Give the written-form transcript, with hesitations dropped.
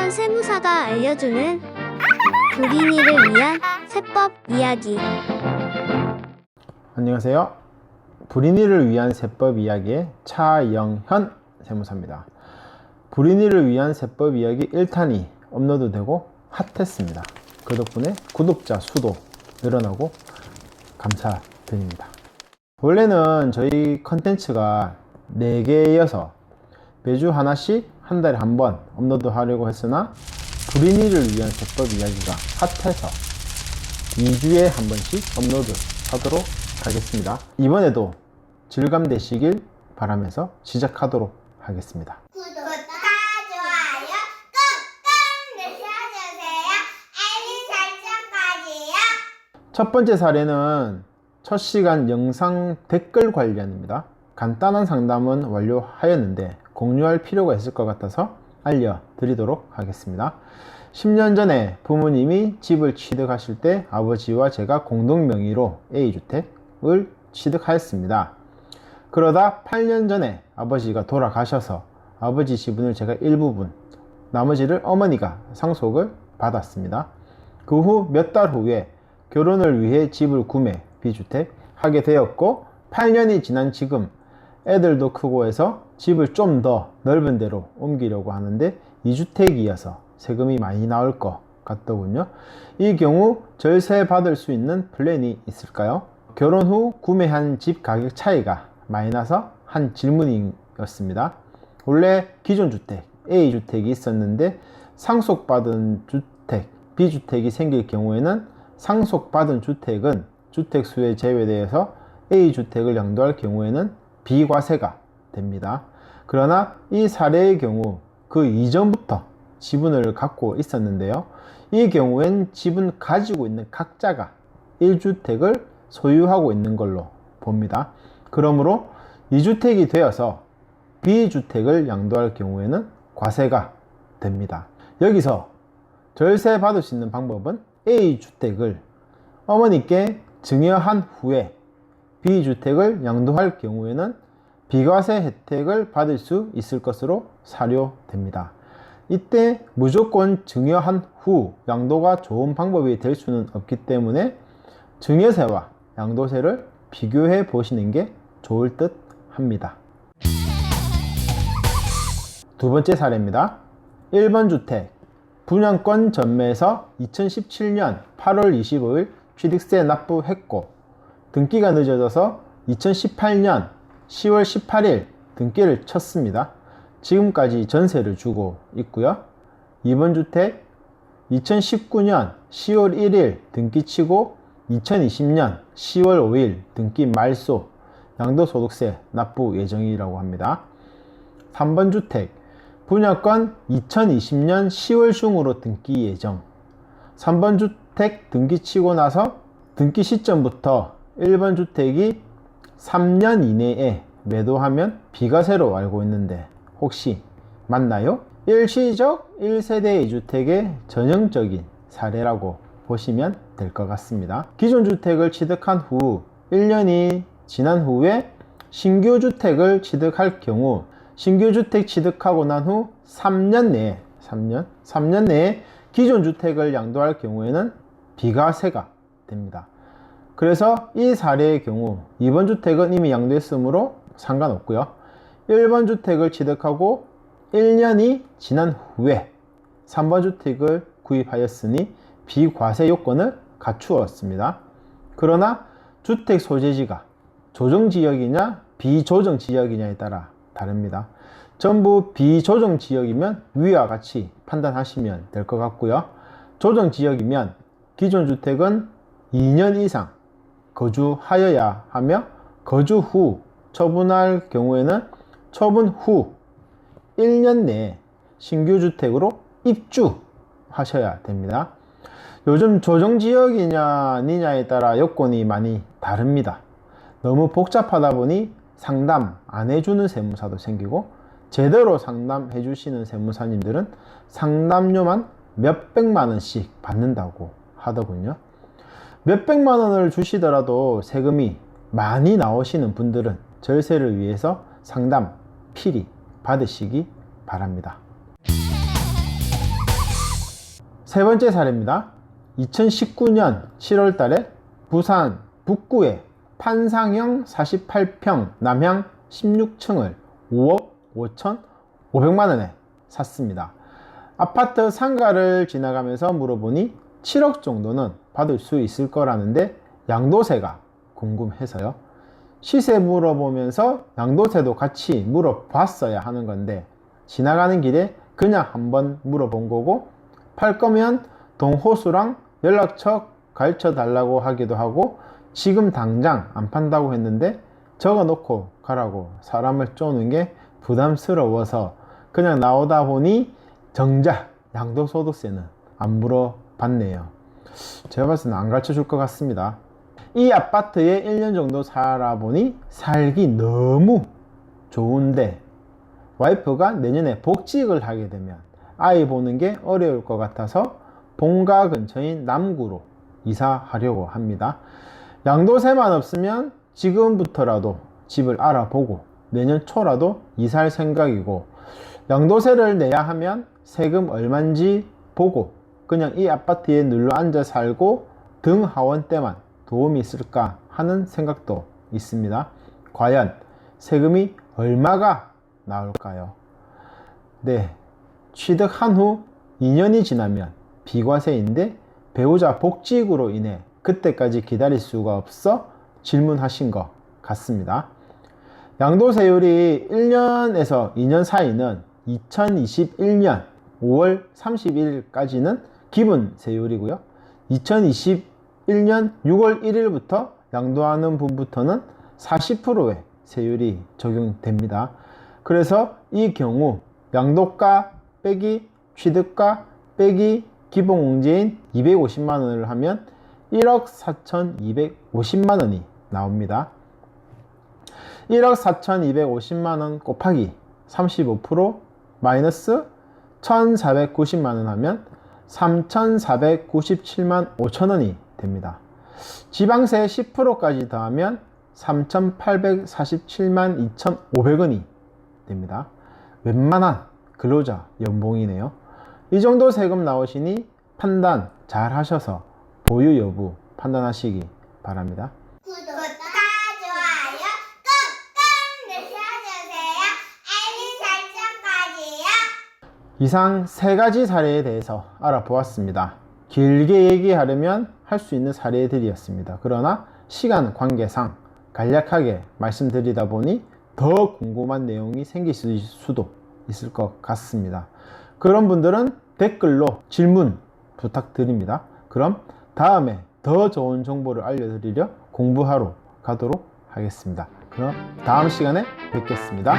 신년 세무사가 알려주는 불인이를 위한 세법 이야기. 안녕하세요. 불인이를 위한 세법 이야기의 차영현 세무사입니다. 불인이를 위한 세법 이야기 1탄이 업로드되고 핫했습니다. 그 덕분에 구독자 수도 늘어나고 감사드립니다. 원래는 저희 컨텐츠가 4개여서 매주 하나씩 한 달에 한 번 업로드 하려고 했으나 불인이를 위한 세법 이야기가 핫해서 2주에 한 번씩 업로드 하도록 하겠습니다. 이번에도 즐감되시길 바라면서 시작하도록 하겠습니다. 구독과 좋아요 꾹꾹 눌러주세요. 알림 설정까지요. 첫 번째 사례는 첫 시간 영상 댓글 관련입니다. 간단한 상담은 완료하였는데 공유할 필요가 있을 것 같아서 알려드리도록 하겠습니다. 10년 전에 부모님이 집을 취득하실 때 아버지와 제가 공동 명의로 A주택을 취득하였습니다. 그러다 8년 전에 아버지가 돌아가셔서 아버지 지분을 제가 일부분, 나머지를 어머니가 상속을 받았습니다. 그 후 몇 달 후에 결혼을 위해 집을 구매, B주택 하게 되었고 8년이 지난 지금 애들도 크고 해서 집을 좀 더 넓은 데로 옮기려고 하는데 2주택이어서 세금이 많이 나올 것 같더군요. 이 경우 절세 받을 수 있는 플랜이 있을까요? 결혼 후 구매한 집 가격 차이가 많이 나서 한 질문이었습니다. 원래 기존 주택 A주택이 있었는데 상속받은 주택 B주택이 생길 경우에는 상속받은 주택은 주택수에 제외되어서 A주택을 양도할 경우에는 비과세가 됩니다. 그러나 이 사례의 경우 그 이전부터 지분을 갖고 있었는데요. 이 경우엔 지분 가지고 있는 각자가 1주택을 소유하고 있는 걸로 봅니다. 그러므로 2주택이 되어서 B주택을 양도할 경우에는 과세가 됩니다. 여기서 절세 받을 수 있는 방법은 A주택을 어머니께 증여한 후에 B주택을 양도할 경우에는 비과세 혜택을 받을 수 있을 것으로 사료됩니다. 이때 무조건 증여한 후 양도가 좋은 방법이 될 수는 없기 때문에 증여세와 양도세를 비교해 보시는 게 좋을 듯 합니다. 두 번째 사례입니다. 1번 주택 분양권 전매에서 2017년 8월 25일 취득세 납부했고 등기가 늦어져서 2018년 10월 18일 등기를 쳤습니다. 지금까지 전세를 주고 있고요. 2번 주택 2019년 10월 1일 등기치고 2020년 10월 5일 등기 말소 양도소득세 납부 예정이라고 합니다. 3번 주택 분양권 2020년 10월 중으로 등기 예정. 3번 주택 등기치고 나서 등기 시점부터 1번 주택이 3년 이내에 매도하면 비과세로 알고 있는데 혹시 맞나요? 일시적 1세대 2주택의 전형적인 사례라고 보시면 될 것 같습니다. 기존 주택을 취득한 후 1년이 지난 후에 신규 주택을 취득할 경우 신규 주택 취득하고 난 후 3년 내에 기존 주택을 양도할 경우에는 비과세가 됩니다. 그래서 이 사례의 경우 2번 주택은 이미 양도했으므로 상관없고요. 1번 주택을 취득하고 1년이 지난 후에 3번 주택을 구입하였으니 비과세 요건을 갖추었습니다. 그러나 주택 소재지가 조정지역이냐 비조정지역이냐에 따라 다릅니다. 전부 비조정지역이면 위와 같이 판단하시면 될 것 같고요. 조정지역이면 기존 주택은 2년 이상 거주하여야 하며 거주 후 처분할 경우에는 처분 후 1년 내에 신규 주택으로 입주하셔야 됩니다. 요즘 조정지역이냐 아니냐에 따라 요건이 많이 다릅니다. 너무 복잡하다 보니 상담 안 해주는 세무사도 생기고 제대로 상담해 주시는 세무사님들은 상담료만 몇백만 원씩 받는다고 하더군요. 몇백만 원을 주시더라도 세금이 많이 나오시는 분들은 절세를 위해서 상담 필히 받으시기 바랍니다. 세 번째 사례입니다. 2019년 7월 달에 부산 북구에 판상형 48평 남향 16층을 5억 5,500만원에 샀습니다. 아파트 상가를 지나가면서 물어보니 7억 정도는 받을 수 있을 거라는데 양도세가 궁금해서요. 시세 물어보면서 양도세도 같이 물어봤어야 하는 건데 지나가는 길에 그냥 한번 물어본 거고, 팔 거면 동호수랑 연락처 가르쳐 달라고 하기도 하고 지금 당장 안 판다고 했는데 적어 놓고 가라고 사람을 쪼는 게 부담스러워서 그냥 나오다 보니 정작 양도소득세는 안 물어봤네요. 제가 봤을 때는 안 가르쳐 줄 것 같습니다. 이 아파트에 1년 정도 살아보니 살기 너무 좋은데 와이프가 내년에 복직을 하게 되면 아이 보는 게 어려울 것 같아서 본가 근처인 남구로 이사하려고 합니다. 양도세만 없으면 지금부터라도 집을 알아보고 내년 초라도 이사할 생각이고, 양도세를 내야 하면 세금 얼만지 보고 그냥 이 아파트에 눌러 앉아 살고 등하원 때만 도움이 있을까 하는 생각도 있습니다. 과연 세금이 얼마가 나올까요? 네, 취득한 후 2년이 지나면 비과세인데 배우자 복직으로 인해 그때까지 기다릴 수가 없어 질문하신 것 같습니다. 양도세율이 1년에서 2년 사이는 2021년 5월 30일까지는 기본세율이고요. 2021년 6월 1일부터 양도하는 분부터는 40%의 세율이 적용됩니다. 그래서 이 경우 양도가 빼기 취득가 빼기 기본공제인 250만원을 하면 1억 4,250만원이 나옵니다. 1억 4,250만원 곱하기 35% 마이너스 1,490만원 하면 3,497만 5천원이 됩니다. 지방세 10%까지 더하면 3,847만 2,500원이 됩니다. 웬만한 근로자 연봉이네요. 이 정도 세금 나오시니 판단 잘 하셔서 보유 여부 판단하시기 바랍니다. 구독과 좋아요 꾹꾹 눌러주세요. 알림 설정까지요. 이상 세 가지 사례에 대해서 알아보았습니다. 길게 얘기하려면 할 수 있는 사례들이었습니다. 그러나 시간 관계상 간략하게 말씀드리다 보니 더 궁금한 내용이 생길 수도 있을 것 같습니다. 그런 분들은 댓글로 질문 부탁드립니다. 그럼 다음에 더 좋은 정보를 알려드리려 공부하러 가도록 하겠습니다. 그럼 다음 시간에 뵙겠습니다.